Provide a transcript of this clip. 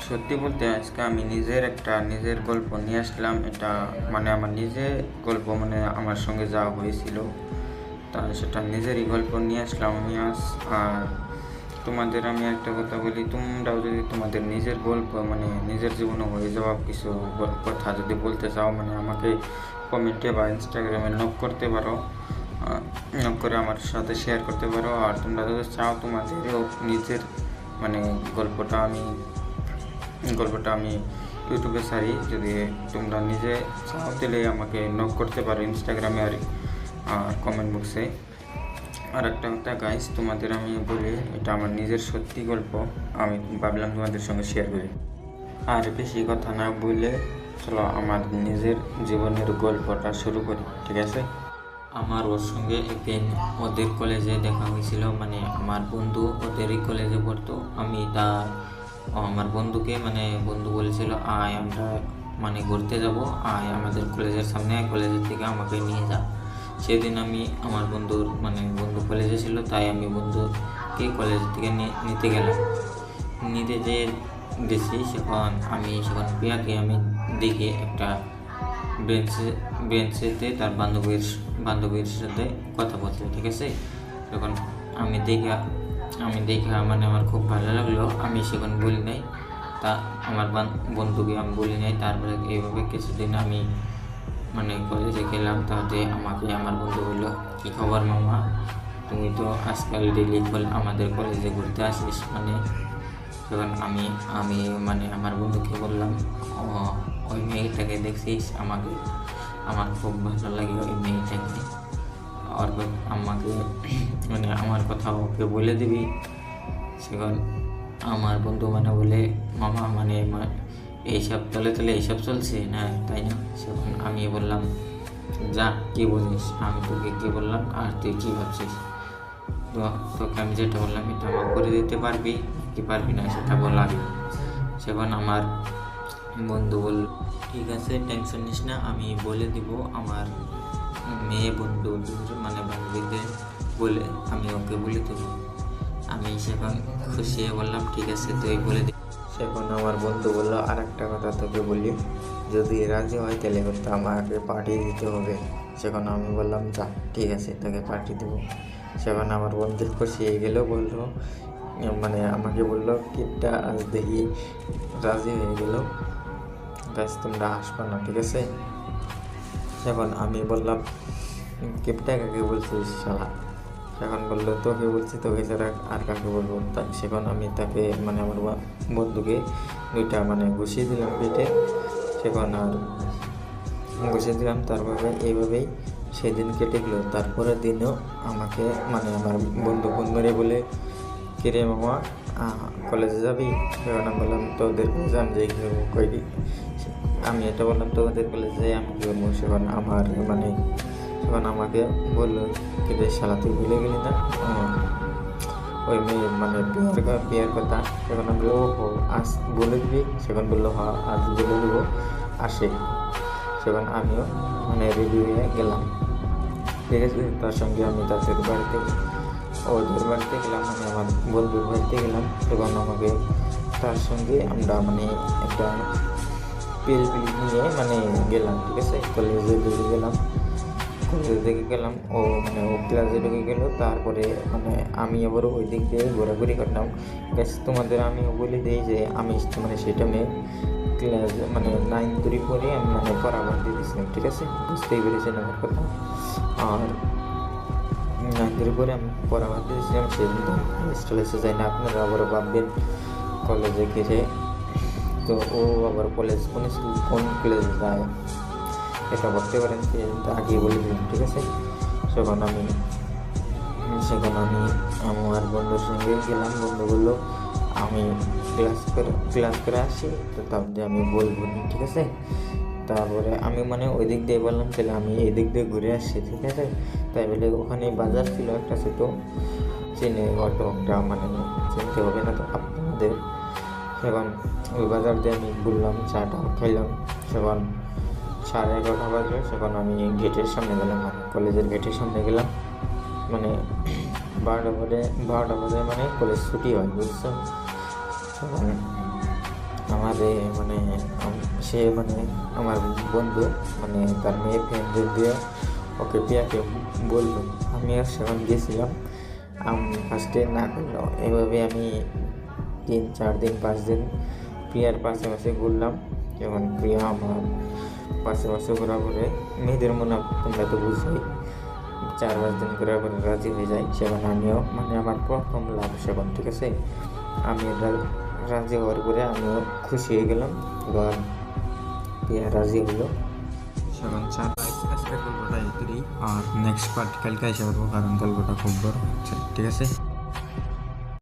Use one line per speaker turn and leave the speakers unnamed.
সত্যি বলতে আজকে আমি নিজের গল্প নিয়ে আসলাম। এটা মানে আমার নিজের গল্প, মানে আমার সঙ্গে যা হয়েছিল তা সেটা নিজেরই গল্প নিয়ে আসলাম আমি আজ। আর তোমাদের আমি একটা কথা বলি, তোমরাও যদি তোমাদের নিজের গল্প মানে নিজের জীবনে হয়ে যাওয়া কিছু কথা যদি বলতে চাও, মানে আমাকে কমেন্টে বা ইনস্টাগ্রামে নক করতে পারো, নক করে আমার সাথে শেয়ার করতে পারো। আর তোমরা যদি চাও তোমাদেরও নিজের মানে গল্পটা আমি ইউটিউবে ছাড়ি, যদি তোমরা নিজে চাও তাহলে আমাকে নক করতে পারো ইনস্টাগ্রামে আর কমেন্ট বক্সে। আর একটা কথা গাইস, তোমাদের আমি বলি, এটা আমার নিজের সত্যি গল্প, আমি ভাবলাম তোমাদের সঙ্গে শেয়ার করি। আর বেশি কথা না বললে চলো আমার নিজের জীবনের গল্পটা শুরু করি, ঠিক আছে? আমার ওর সঙ্গে একদিন ওদের কলেজে দেখা হয়েছিল, মানে আমার বন্ধু ওদেরই কলেজে পড়তো। আমার বন্ধুকে মানে বন্ধু বলেছিল আয় আমরা মানে ঘুরতে যাব, আয় আমাদের কলেজের সামনে, কলেজের থেকে আমাকে নিয়ে যা। সেদিন আমি আমার বন্ধু কলেজে ছিল, তাই আমি বন্ধুকে কলেজ থেকে নিতে গেলাম। নিতে যেয়ে গেছি, সেখন প্রিয়াকে আমি দেখি একটা বেঞ্চেতে তার বান্ধবীর সাথে কথা বলছে, ঠিক আছে? তখন আমি দেখা মানে আমার খুব ভালো লাগলো। আমি সেখানে বলি নাই, তা আমার বন্ধুকে আমি বলি নাই। তারপরে এইভাবে কিছুদিন আমি মানে কলেজে গেলাম, তাতে আমাকে আমার বন্ধু বললো, কী খবর মামা, তুমি তো আজকাল ডেলি আমাদের কলেজে ঘুরতে আসিস। মানে তখন আমি মানে আমার বন্ধুকে বললাম, ওই মেয়েটাকে দেখছিস, আমার খুব ভালো লাগে ওই মেয়েটাকে, আর আমাকে মানে আমার কথা ওকে বলে দিবি। সেখন আমার বন্ধু মানে বলে, মামা মানে এইসব তলে এইসব চলছে না, তাই না? সেখন আমি বললাম, যা কী বলিস, আমি তোকে কী বললাম আর তুই কী ভাবছিস? তো তোকে আমি যেটা বললাম এটা আমার করে দিতে পারবি কি পারবি না সেটা বল আগে। সেখন আমার বন্ধু বলল, ঠিক আছে টেনশন নিস না, আমি বলে দিব আমার মেয়ে বন্ধুদের মানে বান্ধবীদের বলে আমি ওকে বলে দেবো। আমি সেখন খুশি হয়ে বললাম, ঠিক আছে তুই বলে দিবি। সেখন আমার বন্ধু বললো, আর একটা কথা তোকে বলি, যদি রাজি হয় তাহলে হয়তো আমাকে পার্টি দিতে হবে। সেখন আমি বললাম, যা ঠিক আছে তোকে পার্টি দেবো। সেখন আমার বন্ধু খুশি হয়ে গেল, বললো মানে আমাকে বললো কিটটা আজ দেখি রাজি হয়ে গেল, গাছ তোমরা আসবে না, ঠিক আছে? সেখন আমি বললাম, কিপটা কাকে বলছিস শালা? সেখন বললো, তোকে বলছি, তোকে ছাড়া আর কাকে বলবো? সেখন আমি তাকে মানে আমার বন্ধুকে দুইটা মানে ঘুষিয়ে দিলাম পেটে। সেখন আর ঘুষিয়ে দিলাম, তারপরে এইভাবেই সেদিন কেটে গেলো। তারপরের দিনও আমাকে মানে আমার বন্ধু ফোন মেরে বলে, কিরে মামা কলেজে যাবি? সেখন আমি বললাম, তোদের কলেজে আমি যাই কয়টি, আমি এটা বললাম তোদের কলেজে আমি কী করবো? সেখন আমাকে বললো, কিরে শালা তুই ভুলে গেলি না ওই মেয়ে মানে বিয়ের কথা? সেখন আমি বললো, ও আজ বলে দিবি? সেখন বললো, হ্যাঁ আজ বলে দেবো, আসে। সেখন আমিও মানে রেডি হয়ে গেলাম, ঠিক আছে? তার সঙ্গে আমি ওদের বাড়িতে গেলাম, মানে আমার বন্ধুর বাড়িতে গেলাম। তখন আমাকে তার সঙ্গে আমরা মানে একটা পিল নিয়ে মানে গেলাম, ঠিক আছে? কলেজে গেলাম, ও মানে ও ক্লাসে ঢুকে গেলো। তারপরে মানে আমি আবার ওই দিক দিয়ে ঘোরাঘুরি করলাম। তোমাদের আমিও বলে দিই যে আমি মানে সেটা মেয়ে ক্লাস মানে 9 পরে আমি মানে পড়া বাদ দিয়ে দিয়েছিলাম, ঠিক আছে? বুঝতেই পেরেছেন আমার কথা। আর 9 পরে আমি পড়া বাদ দিয়ে দিয়েছিলাম, সেদিন তো কলেজে যাই না। আপনারা আবার ভাববেন কলেজে গেছে, তো ও আবার কোন কলেজে যায় এটা ভাবতে পারেন, সেটা আগে বলে দিলাম, ঠিক আছে? সেখন আমি আমার বন্ধুর সঙ্গে গেলাম। বন্ধু বললো, আমি ক্লাস করে আসি, তো তারপরে আমি বলবো নি, ঠিক আছে? তারপরে আমি মানে ওই দিক দিয়ে বললাম, তাহলে আমি এই দিক দিয়ে ঘুরে আসছি, ঠিক আছে? তাই বলে ওখানে বাজার ছিল একটা ছোটো, চিনে হয়তো একটা মানে চিনতে হবে না তো আপনাদের। সেখন ওই বাজার দিয়ে আমি বললাম, চাটা খাইলাম। সেখন 11:30 বাজলো। সেখন আমি গেটের সামনে গেলাম, মানে কলেজের গেটের সামনে গেলাম। মানে 12টা বাজে মানে কলেজ ছুটি হয়, বুঝছো? সেখন আমার
তারে মানে সে মানে আমার বন্ধু মানে তার মেয়ে ফ্রেন্ড দিয়ে ওকে প্রিয়াকে বললো। আমি আর সেখান গেছিলাম, ফার্স্টে না করলো। এভাবে আমি 3-4 দিন 5 দিন প্রিয়ার পাশে পাশে ঘুরলাম। যেমন প্রিয়া আমার পাশে পাশে ঘোরা ঘুরে মেয়েদের মনে তোমরা তো বুঝছোই, 4-5 দিন ঘোরা ঘুরে রাজি হয়ে যায়। সেখানে আমিও মানে আমার প্রথম লাভ সেখান, ঠিক আছে। আমি রাজি হওয়ার পরে আমিও খুশি হয়ে গেলাম, এবার প্রিয়া রাজি হলো। সেখান আজকের গল্পটা এতই, আর নেক্সট পার্ট কালকে এসে পারবো, কারণ গল্পটা খুব বড় হচ্ছে, ঠিক আছে।